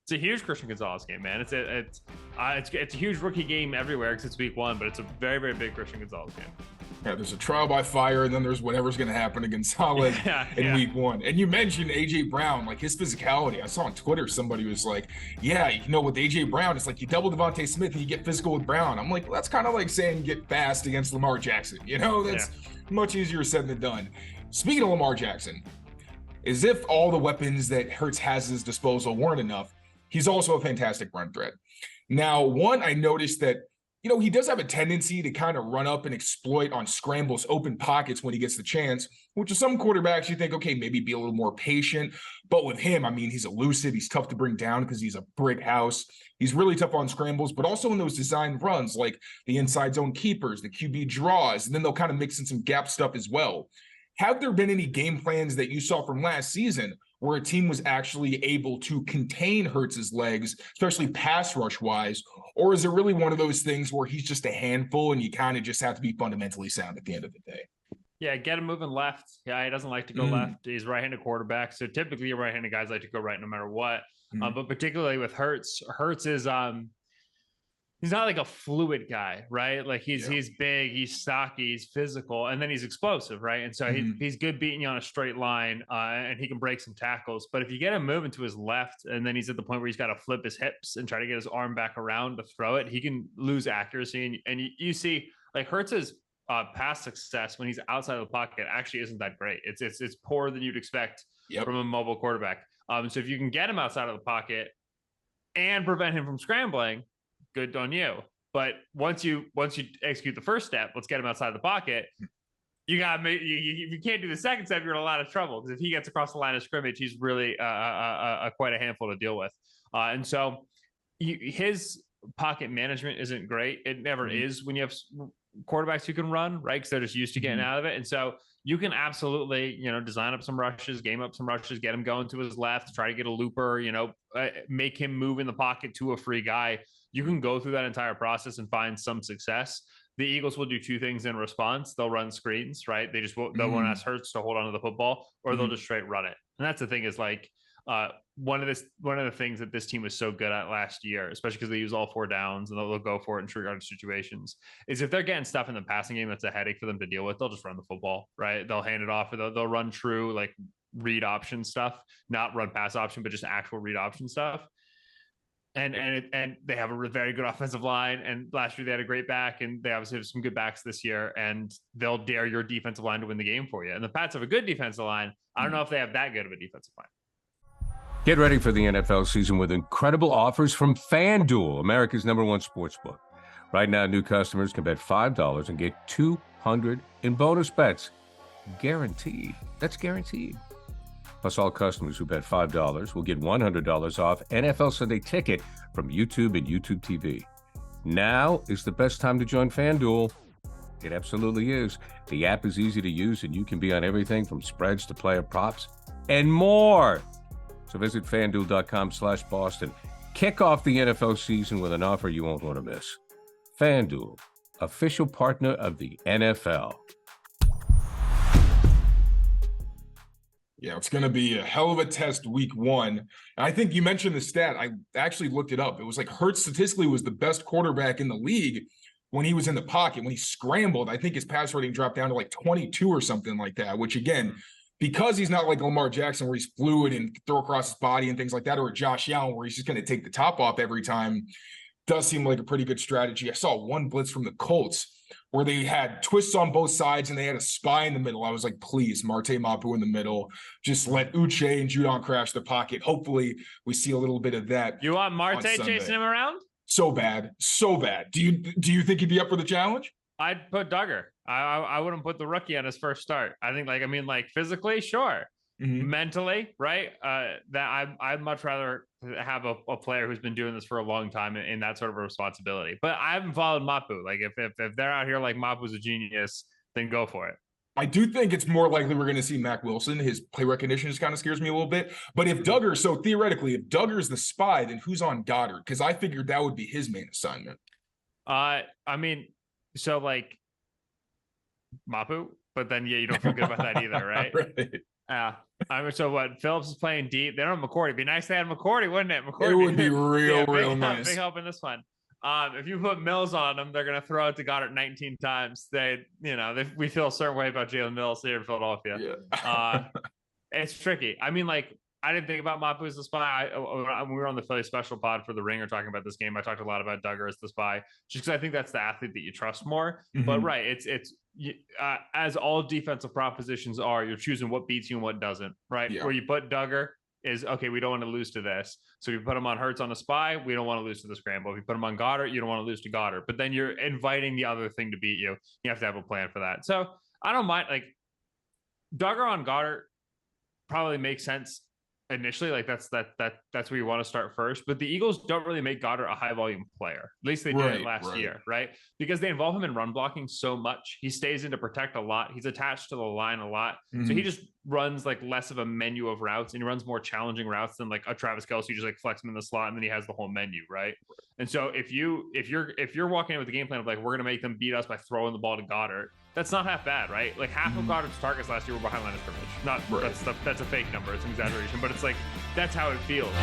It's a huge Christian Gonzalez game, man. It's a huge rookie game everywhere because it's week 1, but it's a very, very big Christian Gonzalez game. Yeah, there's a trial by fire, and then there's whatever's going to happen to Gonzalez in week 1. And you mentioned A.J. Brown, like his physicality. I saw on Twitter somebody was like, yeah, with A.J. Brown, it's like you double Devontae Smith and you get physical with Brown. I'm like, well, that's kind of like saying get fast against Lamar Jackson. That's much easier said than done. Speaking of Lamar Jackson, as if all the weapons that Hurts has at his disposal weren't enough, he's also a fantastic run threat. Now, one, I noticed that, he does have a tendency to kind of run up and exploit on scrambles, open pockets when he gets the chance, which with some quarterbacks, you think, okay, maybe be a little more patient. But with him, I mean, he's elusive. He's tough to bring down because he's a brick house. He's really tough on scrambles, but also in those design runs, like the inside zone keepers, the QB draws, and then they'll kind of mix in some gap stuff as well. Have there been any game plans that you saw from last season where a team was actually able to contain Hurts's legs, especially pass rush wise? Or is it really one of those things where he's just a handful and you kind of just have to be fundamentally sound at the end of the day? Yeah, get him moving left. Yeah, he doesn't like to go left. He's right-handed quarterback. So typically your right-handed guys like to go right no matter what. But particularly with Hurts is he's not like a fluid guy, right? Like he's big, he's stocky, he's physical, and then he's explosive, right? And so he's good beating you on a straight line, and he can break some tackles. But if you get him moving to his left, and then he's at the point where he's got to flip his hips and try to get his arm back around to throw it, he can lose accuracy. And you see, like Hurts's past success when he's outside of the pocket actually isn't that great. It's poorer than you'd expect from a mobile quarterback. So if you can get him outside of the pocket and prevent him from scrambling, good on you. But once you execute the first step, let's get him outside the pocket. You can't do the second step, you're in a lot of trouble, because if he gets across the line of scrimmage, he's really quite a handful to deal with. And so his pocket management isn't great. It never is when you have quarterbacks who can run, right? Because they're just used to getting out of it. And so you can absolutely, design up some rushes, game up some rushes, get him going to his left, try to get a looper, make him move in the pocket to a free guy. You can go through that entire process and find some success. The Eagles will do two things in response. They'll run screens, right? They'll want to ask Hurts to hold on to the football, or they'll just straight run it. And that's the thing is like, one of the things that this team was so good at last year, especially because they use all 4 downs and they'll go for it in short yardage situations, is if they're getting stuff in the passing game that's a headache for them to deal with, they'll just run the football, right? They'll hand it off, or they'll run true like read option stuff, not run pass option, but just actual read option stuff. And they have a very good offensive line. And last year they had a great back, and they obviously have some good backs this year, and they'll dare your defensive line to win the game for you. And the Pats have a good defensive line. I don't know if they have that good of a defensive line. Get ready for the NFL season with incredible offers from FanDuel, America's #1 sportsbook. Right now, new customers can bet $5 and get $200 in bonus bets. Guaranteed. That's guaranteed. Plus, all customers who bet $5 will get $100 off NFL Sunday Ticket from YouTube and YouTube TV. Now is the best time to join FanDuel. It absolutely is. The app is easy to use, and you can be on everything from spreads to player props and more. So visit FanDuel.com/Boston. Kick off the NFL season with an offer you won't want to miss. FanDuel, official partner of the NFL. Yeah, it's going to be a hell of a test week 1. And I think you mentioned the stat. I actually looked it up. It was like Hurts statistically was the best quarterback in the league when he was in the pocket. When he scrambled, I think his pass rating dropped down to like 22 or something like that, which again, because he's not like Lamar Jackson where he's fluid and throw across his body and things like that, or Josh Allen where he's just going to take the top off every time, does seem like a pretty good strategy. I saw one blitz from the Colts where they had twists on both sides and they had a spy in the middle. I was like, please, Marte Mapu in the middle. Just let Uche and Judon crash the pocket. Hopefully we see a little bit of that. You want Marte chasing him around? So bad. So bad. Do you think he'd be up for the challenge? I'd put Duggar. I wouldn't put the rookie on his first start. I think physically, sure. Mentally, right? I'd much rather have a player who's been doing this for a long time in that sort of a responsibility. But I haven't followed Mapu. Like if they're out here like Mapu's a genius, then go for it. I do think it's more likely we're going to see Mac Wilson. His play recognition just kind of scares me a little bit. But if Duggar, so theoretically, if Duggar's the spy, then who's on Goddard? Because I figured that would be his main assignment. So Mapu, but then you don't feel good about that either, right? Right. So what? Phillips is playing deep. They don't have McCourty. It'd be nice to have McCourty, wouldn't it? McCourty, it would be real nice. Big help in this one. If you put Mills on them, they're going to throw it to Goddard 19 times. We feel a certain way about Jalen Mills here in Philadelphia. Yeah. It's tricky. I mean, like, I didn't think about Mapu as the spy. We were on the Philly special pod for the Ringer talking about this game. I talked a lot about Duggar as the spy, just because I think that's the athlete that you trust more. Mm-hmm. But right, it's as all defensive propositions are, you're choosing what beats you and what doesn't. Right, where you put Duggar is okay. We don't want to lose to this, so if you put him on Hurts on the spy, we don't want to lose to the scramble. If you put him on Goddard, you don't want to lose to Goddard. But then you're inviting the other thing to beat you. You have to have a plan for that. So I don't mind, like, Duggar on Goddard probably makes sense initially. Like that's where you want to start first. But the Eagles don't really make Goddard a high volume player. At least they did it last year, right? Because they involve him in run blocking so much. He stays in to protect a lot. He's attached to the line a lot. Mm-hmm. So he just runs like less of a menu of routes, and he runs more challenging routes than like a Travis Kelce. You just like flex him in the slot and then he has the whole menu, right? And so if you're walking in with the game plan of like, we're gonna make them beat us by throwing the ball to Goddard, that's not half bad, right? Like half of Goddard's targets last year were behind line of scrimmage. That's a fake number, it's an exaggeration, but it's like that's how it feels.